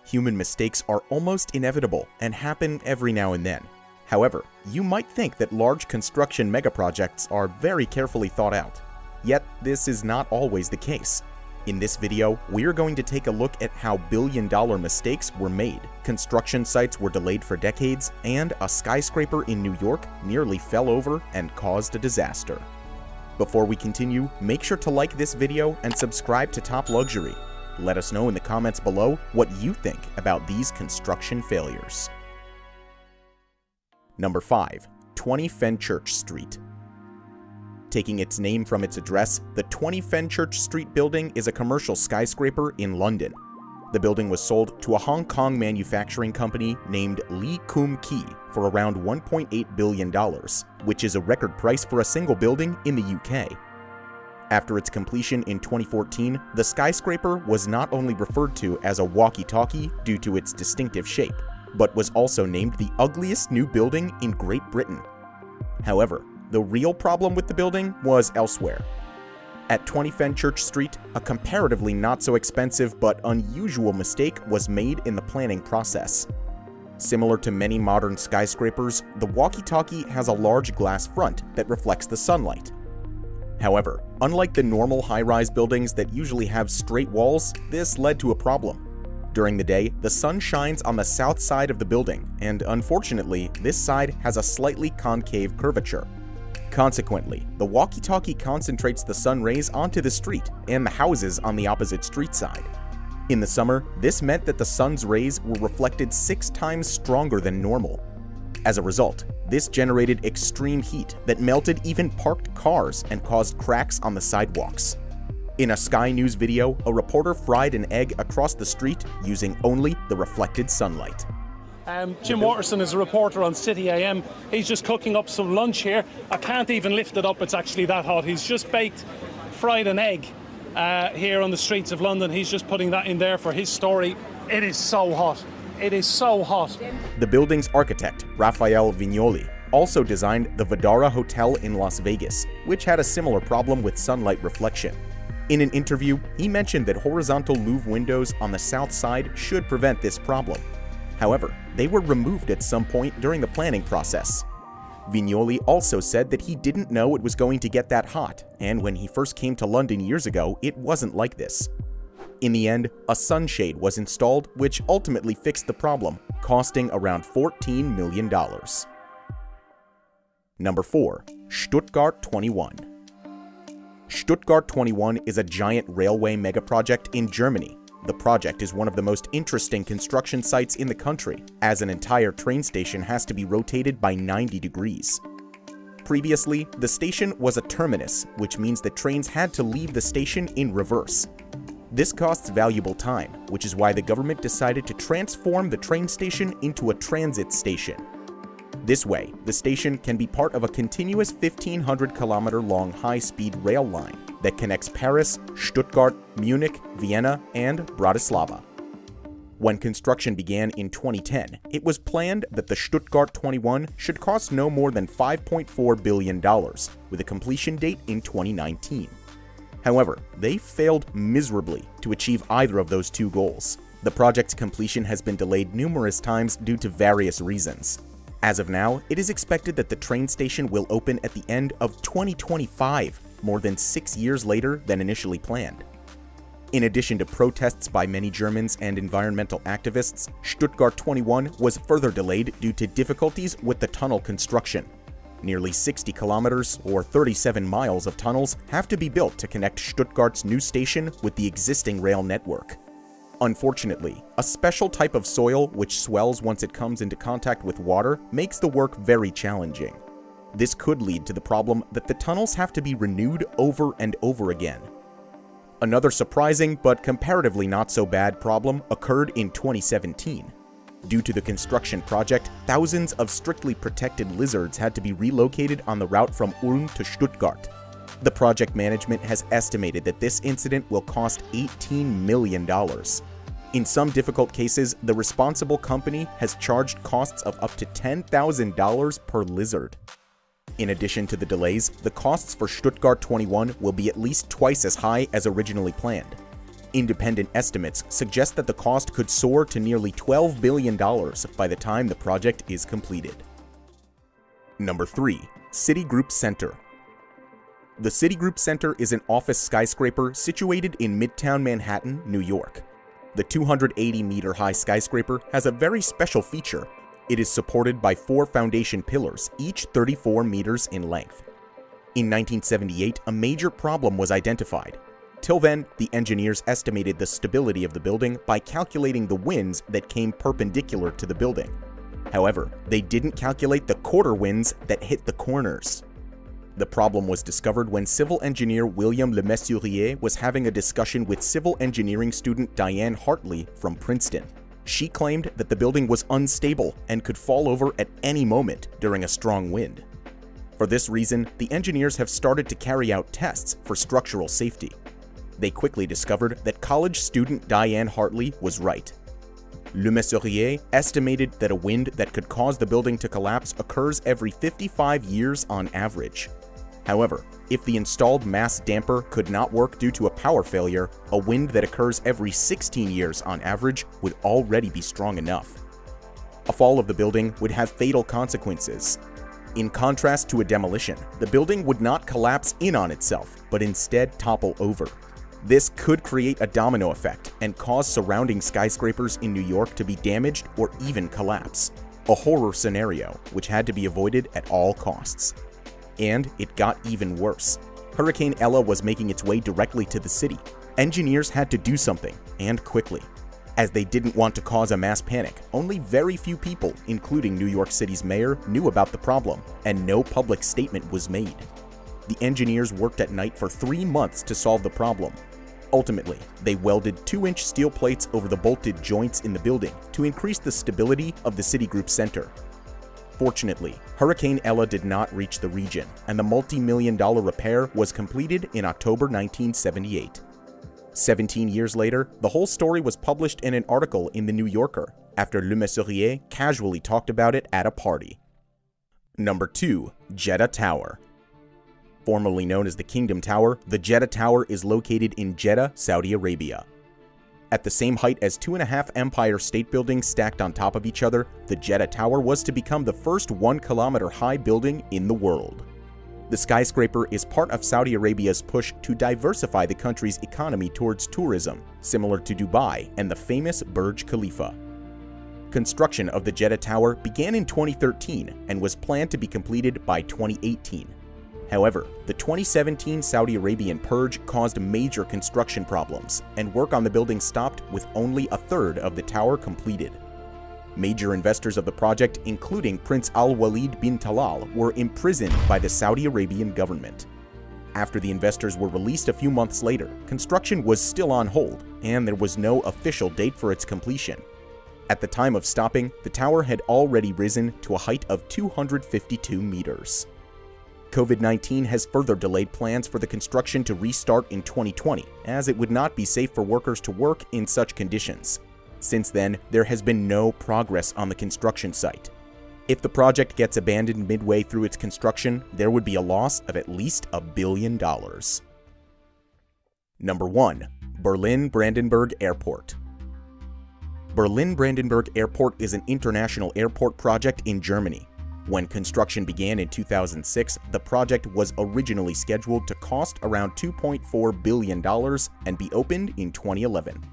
Human mistakes are almost inevitable and happen every now and then. However, you might think that large construction megaprojects are very carefully thought out. Yet, this is not always the case. In this video, we're going to take a look at how billion-dollar mistakes were made, construction sites were delayed for decades, and a skyscraper in New York nearly fell over and caused a disaster. Before we continue, make sure to like this video and subscribe to Top Luxury. Let us know in the comments below what you think about these construction failures. Number 5. 20 Fenchurch Street. Taking its name from its address, the 20 Fenchurch Street building is a commercial skyscraper in London. The building was sold to a Hong Kong manufacturing company named Lee Kum Kee for around $1.8 billion, which is a record price for a single building in the UK. After its completion in 2014, the skyscraper was not only referred to as a walkie-talkie due to its distinctive shape, but was also named the ugliest new building in Great Britain. However, the real problem with the building was elsewhere. At 20 Fenchurch Street, a comparatively not so expensive but unusual mistake was made in the planning process. Similar to many modern skyscrapers, the walkie-talkie has a large glass front that reflects the sunlight. However, unlike the normal high-rise buildings that usually have straight walls, this led to a problem. During the day, the sun shines on the south side of the building, and unfortunately, this side has a slightly concave curvature. Consequently, the walkie-talkie concentrates the sun rays onto the street and the houses on the opposite street side. In the summer, this meant that the sun's rays were reflected 6 times stronger than normal. As a result, this generated extreme heat that melted even parked cars and caused cracks on the sidewalks. In a Sky News video, a reporter fried an egg across the street using only the reflected sunlight. Jim Watterson is a reporter on City AM. He's just cooking up some lunch here. I can't even lift it up, it's actually that hot. He's just fried an egg here on the streets of London. He's just putting that in there for his story. It is so hot. It is so hot. The building's architect, Raffaele Vignoli, also designed the Vdara Hotel in Las Vegas, which had a similar problem with sunlight reflection. In an interview, he mentioned that horizontal louve windows on the south side should prevent this problem. However, they were removed at some point during the planning process. Vignoli also said that he didn't know it was going to get that hot, and when he first came to London years ago, it wasn't like this. In the end, a sunshade was installed, which ultimately fixed the problem, costing around $14 million. Number 4. Stuttgart 21. Stuttgart 21 is a giant railway megaproject in Germany. The project is one of the most interesting construction sites in the country, as an entire train station has to be rotated by 90 degrees. Previously, the station was a terminus, which means that trains had to leave the station in reverse. This costs valuable time, which is why the government decided to transform the train station into a transit station. This way, the station can be part of a continuous 1,500-kilometer-long high-speed rail line that connects Paris, Stuttgart, Munich, Vienna, and Bratislava. When construction began in 2010, it was planned that the Stuttgart 21 should cost no more than $5.4 billion, with a completion date in 2019. However, they failed miserably to achieve either of those two goals. The project's completion has been delayed numerous times due to various reasons. As of now, it is expected that the train station will open at the end of 2025, more than 6 years later than initially planned. In addition to protests by many Germans and environmental activists, Stuttgart 21 was further delayed due to difficulties with the tunnel construction. Nearly 60 kilometers, or 37 miles of tunnels, have to be built to connect Stuttgart's new station with the existing rail network. Unfortunately, a special type of soil which swells once it comes into contact with water makes the work very challenging. This could lead to the problem that the tunnels have to be renewed over and over again. Another surprising but comparatively not so bad problem occurred in 2017. Due to the construction project, thousands of strictly protected lizards had to be relocated on the route from Ulm to Stuttgart. The project management has estimated that this incident will cost $18 million. In some difficult cases, the responsible company has charged costs of up to $10,000 per lizard. In addition to the delays, the costs for Stuttgart 21 will be at least twice as high as originally planned. Independent estimates suggest that the cost could soar to nearly $12 billion by the time the project is completed. Number 3. Citigroup Center. The Citigroup Center is an office skyscraper situated in Midtown Manhattan, New York. The 280-meter-high skyscraper has a very special feature. It is supported by 4 foundation pillars, each 34 meters in length. In 1978, a major problem was identified. Till then, the engineers estimated the stability of the building by calculating the winds that came perpendicular to the building. However, they didn't calculate the quarter winds that hit the corners. The problem was discovered when civil engineer William Le Mesurier was having a discussion with civil engineering student Diane Hartley from Princeton. She claimed that the building was unstable and could fall over at any moment during a strong wind. For this reason, the engineers have started to carry out tests for structural safety. They quickly discovered that college student Diane Hartley was right. Le Mesurier estimated that a wind that could cause the building to collapse occurs every 55 years on average. However, if the installed mass damper could not work due to a power failure, a wind that occurs every 16 years on average would already be strong enough. A fall of the building would have fatal consequences. In contrast to a demolition, the building would not collapse in on itself, but instead topple over. This could create a domino effect and cause surrounding skyscrapers in New York to be damaged or even collapse. A horror scenario which had to be avoided at all costs. And it got even worse. Hurricane Ella was making its way directly to the city. Engineers had to do something, and quickly. As they didn't want to cause a mass panic, only very few people, including New York City's mayor, knew about the problem, and no public statement was made. The engineers worked at night for 3 months to solve the problem. Ultimately, they welded 2-inch steel plates over the bolted joints in the building to increase the stability of the Citigroup Center. Fortunately, Hurricane Ella did not reach the region, and the multi-million-dollar repair was completed in October 1978. 17 years later, the whole story was published in an article in The New Yorker, after Le Mesurier casually talked about it at a party. Number 2. Jeddah Tower. Formerly known as the Kingdom Tower, the Jeddah Tower is located in Jeddah, Saudi Arabia. At the same height as 2.5 Empire State Buildings stacked on top of each other, the Jeddah Tower was to become the first 1-kilometer-high building in the world. The skyscraper is part of Saudi Arabia's push to diversify the country's economy towards tourism, similar to Dubai and the famous Burj Khalifa. Construction of the Jeddah Tower began in 2013 and was planned to be completed by 2018. However, the 2017 Saudi Arabian purge caused major construction problems, and work on the building stopped with only a third of the tower completed. Major investors of the project, including Prince Al-Walid bin Talal, were imprisoned by the Saudi Arabian government. After the investors were released a few months later, construction was still on hold, and there was no official date for its completion. At the time of stopping, the tower had already risen to a height of 252 meters. COVID-19 has further delayed plans for the construction to restart in 2020, as it would not be safe for workers to work in such conditions. Since then, there has been no progress on the construction site. If the project gets abandoned midway through its construction, there would be a loss of at least $1 billion. Number 1. Berlin-Brandenburg Airport. Berlin-Brandenburg Airport is an international airport project in Germany. When construction began in 2006, the project was originally scheduled to cost around $2.4 billion and be opened in 2011.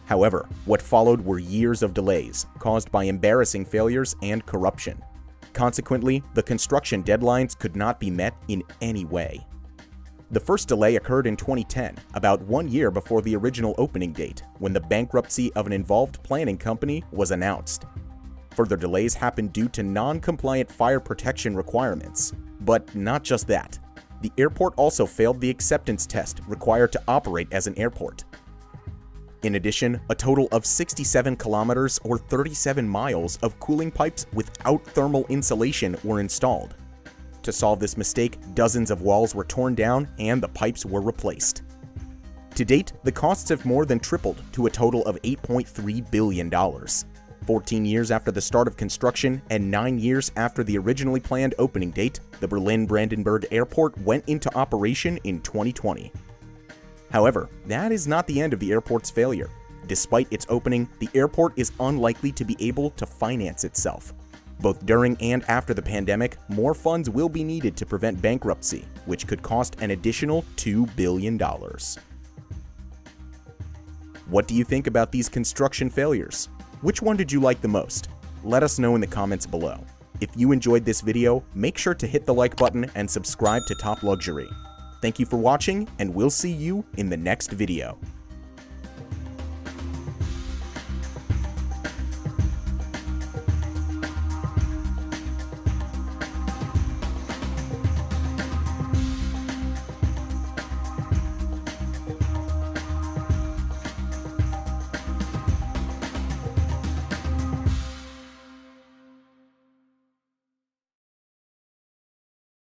However, what followed were years of delays, caused by embarrassing failures and corruption. Consequently, the construction deadlines could not be met in any way. The first delay occurred in 2010, about 1 year before the original opening date, when the bankruptcy of an involved planning company was announced. Further delays happened due to non-compliant fire protection requirements. But not just that. The airport also failed the acceptance test required to operate as an airport. In addition, a total of 67 kilometers or 37 miles of cooling pipes without thermal insulation were installed. To solve this mistake, dozens of walls were torn down and the pipes were replaced. To date, the costs have more than tripled to a total of $8.3 billion. 14 years after the start of construction and 9 years after the originally planned opening date, the Berlin-Brandenburg Airport went into operation in 2020. However, that is not the end of the airport's failure. Despite its opening, the airport is unlikely to be able to finance itself. Both during and after the pandemic, more funds will be needed to prevent bankruptcy, which could cost an additional $2 billion. What do you think about these construction failures? Which one did you like the most? Let us know in the comments below. If you enjoyed this video, make sure to hit the like button and subscribe to Top Luxury. Thank you for watching, and we'll see you in the next video.